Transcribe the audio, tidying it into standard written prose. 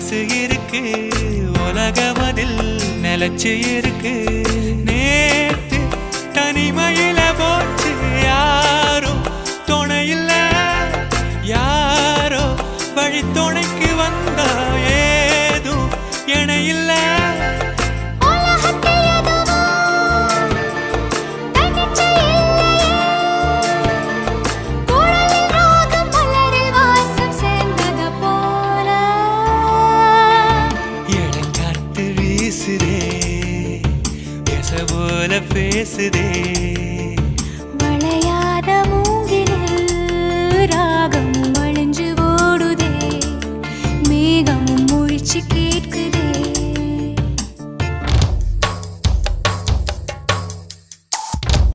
மனசு இருக்கு உலகமதில் நிலச்சு இருக்கு நேத்து தனிமையில போச்சு யாரும் துணையில்ல யாரோ வழி துணைக்கு வந்தா ஏதும் இணையில்ல போல பேசுதே வளையாத மூங்கிலில் ராகம் வழிஞ்சு ஓடுதே மேகமும் முழிச்சு கேட்குதே